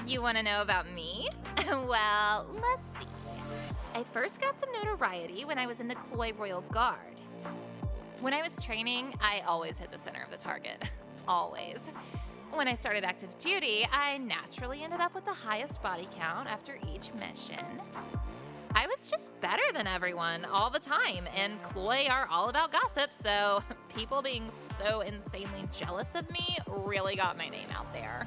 You want to know about me? Well, let's see. I first got some notoriety when I was in the Cloy Royal Guard. When I was training, I always hit the center of the target. Always. When I started active duty, I naturally ended up with the highest body count after each mission. I was just better than everyone all the time, and Cloy are all about gossip, so people being so insanely jealous of me really got my name out there.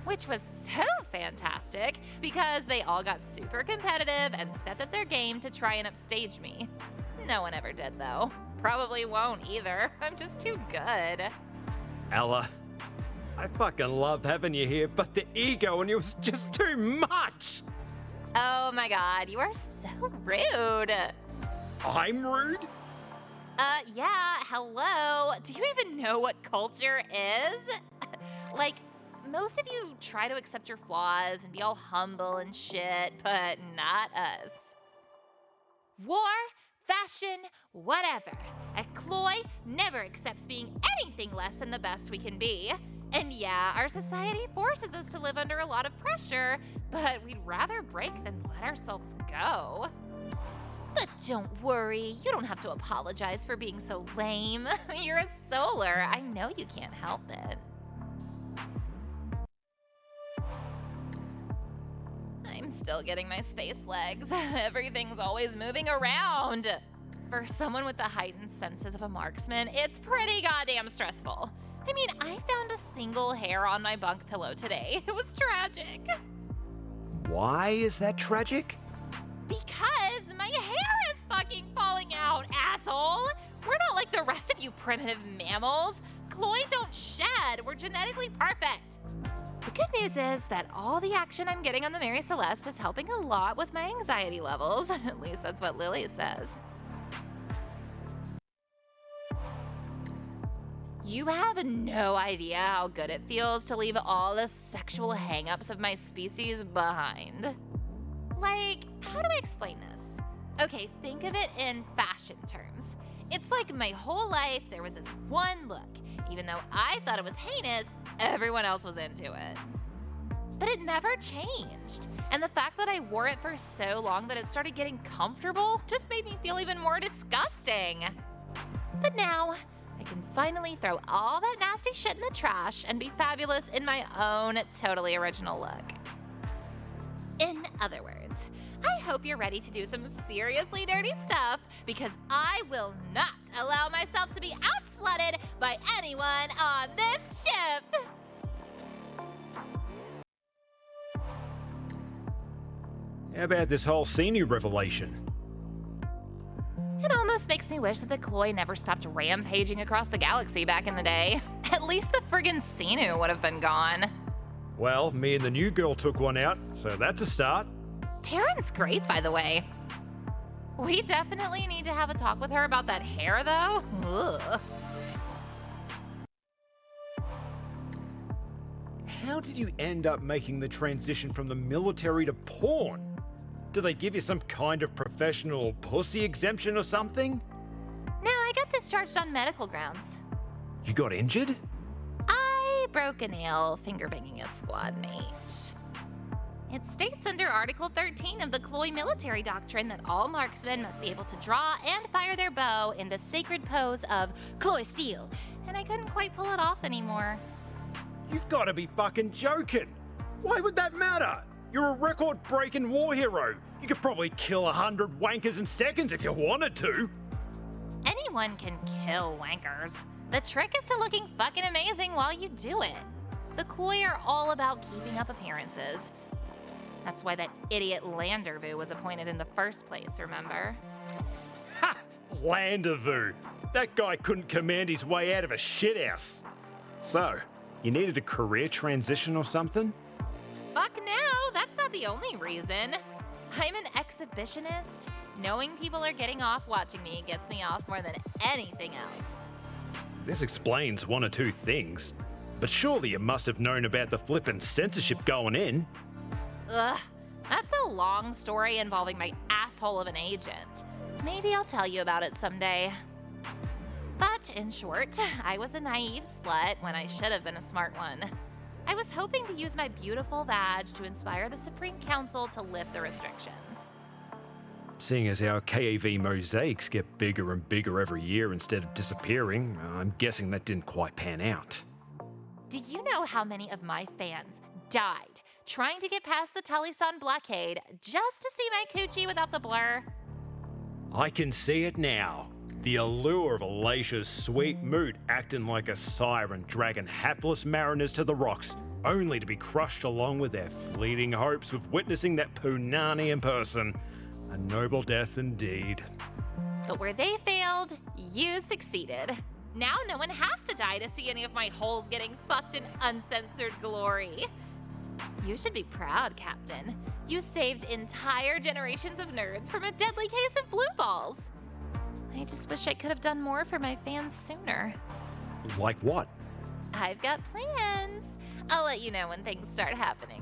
Which was so fantastic, because they all got super competitive and stepped up their game to try and upstage me. No one ever did, though. Probably won't either. I'm just too good. Ella, I fucking love having you here, but the ego in you is just too much! Oh my god, you are so rude. I'm rude? Yeah, hello. Do you even know what culture is? Like, most of you try to accept your flaws and be all humble and shit, but not us. War, fashion, whatever. A Cloy never accepts being anything less than the best we can be. And yeah, our society forces us to live under a lot of pressure, but we'd rather break than let ourselves go. But don't worry, you don't have to apologize for being so lame. You're a Solar. I know you can't help it. I'm still getting my space legs. Everything's always moving around. For someone with the heightened senses of a marksman, it's pretty goddamn stressful. I mean, I found a single hair on my bunk pillow today. It was tragic. Why is that tragic? Because my hair is fucking falling out, asshole! We're not like the rest of you primitive mammals. Cloy don't shed. We're genetically perfect. The good news is that all the action I'm getting on the Mary Celeste is helping a lot with my anxiety levels. At least that's what Lily says. You have no idea how good it feels to leave all the sexual hang-ups of my species behind. Like, how do I explain this? Okay, think of it in fashion terms. It's like my whole life there was this one look. Even though I thought it was heinous, everyone else was into it. But it never changed. And the fact that I wore it for so long that it started getting comfortable just made me feel even more disgusting. But now, I can finally throw all that nasty shit in the trash and be fabulous in my own totally original look. In other words, I hope you're ready to do some seriously dirty stuff, because I will not allow myself to be outslutted by anyone on this ship! How about this whole senior revelation? It almost makes me wish that the Cloy never stopped rampaging across the galaxy back in the day. At least the friggin' Sinu would have been gone. Well, me and the new girl took one out, so that's a start. Taryn's great, by the way. We definitely need to have a talk with her about that hair, though. Ugh. How did you end up making the transition from the military to porn? Do they give you some kind of professional pussy exemption or something? No, I got discharged on medical grounds. You got injured? I broke a nail finger-banging a squad mate. It states under Article 13 of the Cloy military doctrine that all marksmen must be able to draw and fire their bow in the sacred pose of Cloy steel, and I couldn't quite pull it off anymore. You've got to be fucking joking. Why would that matter? You're a record-breaking war hero. You could probably kill 100 wankers in seconds if you wanted to. Anyone can kill wankers. The trick is to looking fucking amazing while you do it. The Cloy are all about keeping up appearances. That's why that idiot Landervu was appointed in the first place, remember? Ha! Landervu. That guy couldn't command his way out of a shithouse. So, you needed a career transition or something? Fuck no, that's not the only reason. I'm an exhibitionist. Knowing people are getting off watching me gets me off more than anything else. This explains one or two things, but surely you must have known about the flippin' censorship going in. Ugh, that's a long story involving my asshole of an agent. Maybe I'll tell you about it someday. But in short, I was a naive slut when I should have been a smart one. I was hoping to use my beautiful vag to inspire the Supreme Council to lift the restrictions. Seeing as our KAV mosaics get bigger and bigger every year instead of disappearing, I'm guessing that didn't quite pan out. Do you know how many of my fans died trying to get past the Talisan blockade just to see my coochie without the blur? I can see it now. The allure of Elaisha's sweet mood acting like a siren dragging hapless mariners to the rocks, only to be crushed along with their fleeting hopes of witnessing that punani in person. A noble death indeed. But where they failed, you succeeded. Now no one has to die to see any of my holes getting fucked in uncensored glory. You should be proud, Captain. You saved entire generations of nerds from a deadly case of blue balls. I just wish I could have done more for my fans sooner. Like what? I've got plans. I'll let you know when things start happening.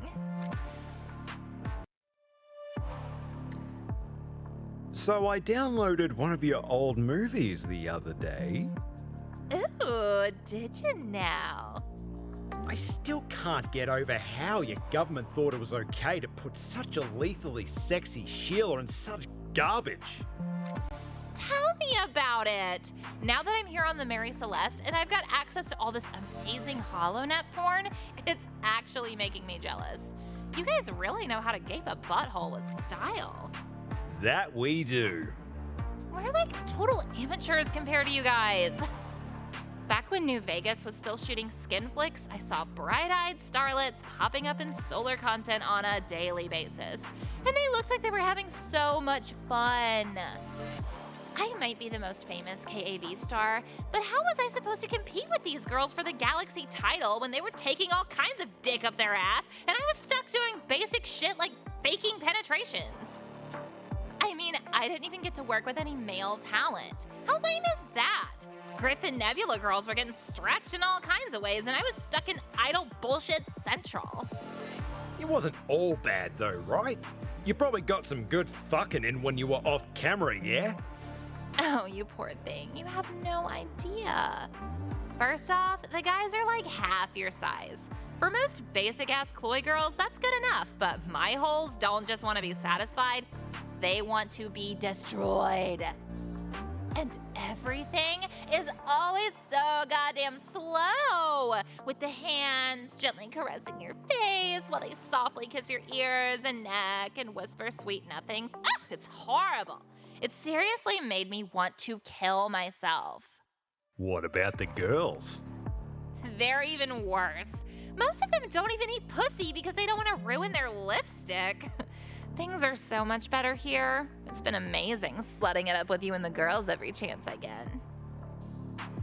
So I downloaded one of your old movies the other day. Ooh, did you now? I still can't get over how your government thought it was okay to put such a lethally sexy Sheila in such garbage. Tell me about it! Now that I'm here on the Mary Celeste and I've got access to all this amazing HoloNet porn, it's actually making me jealous. You guys really know how to gape a butthole with style. That we do. We're like total amateurs compared to you guys. Back when New Vegas was still shooting skin flicks, I saw bright-eyed starlets popping up in solar content on a daily basis. And they looked like they were having so much fun. I might be the most famous KAV star, but how was I supposed to compete with these girls for the Galaxy title when they were taking all kinds of dick up their ass and I was stuck doing basic shit like faking penetrations? I mean, I didn't even get to work with any male talent. How lame is that? Griffin Nebula girls were getting stretched in all kinds of ways and I was stuck in idle bullshit central. It wasn't all bad though, right? You probably got some good fucking in when you were off camera, yeah? Oh, you poor thing. You have no idea. First off, the guys are like half your size. For most basic-ass Cloy girls, that's good enough, but my holes don't just want to be satisfied, they want to be destroyed. And everything is always so goddamn slow, with the hands gently caressing your face while they softly kiss your ears and neck and whisper sweet nothings. Ah, it's horrible. It seriously made me want to kill myself. What about the girls? They're even worse. Most of them don't even eat pussy because they don't want to ruin their lipstick. Things are so much better here. It's been amazing slutting it up with you and the girls every chance I get.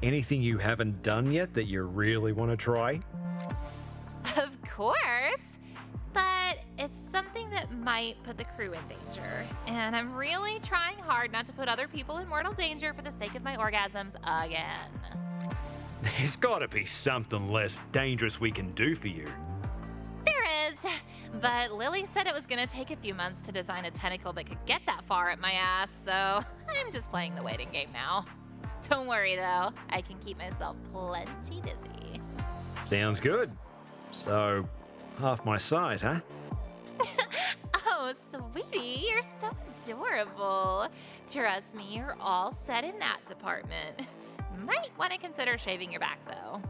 Anything you haven't done yet that you really want to try? Of course. But it's something that might put the crew in danger. And I'm really trying hard not to put other people in mortal danger for the sake of my orgasms again. There's gotta be something less dangerous we can do for you. There is. But Lily said it was gonna take a few months to design a tentacle that could get that far up my ass, so I'm just playing the waiting game now. Don't worry though, I can keep myself plenty busy. Sounds good. So, half my size, huh? Oh, sweetie, you're so adorable. Trust me, you're all set in that department. Might want to consider shaving your back though.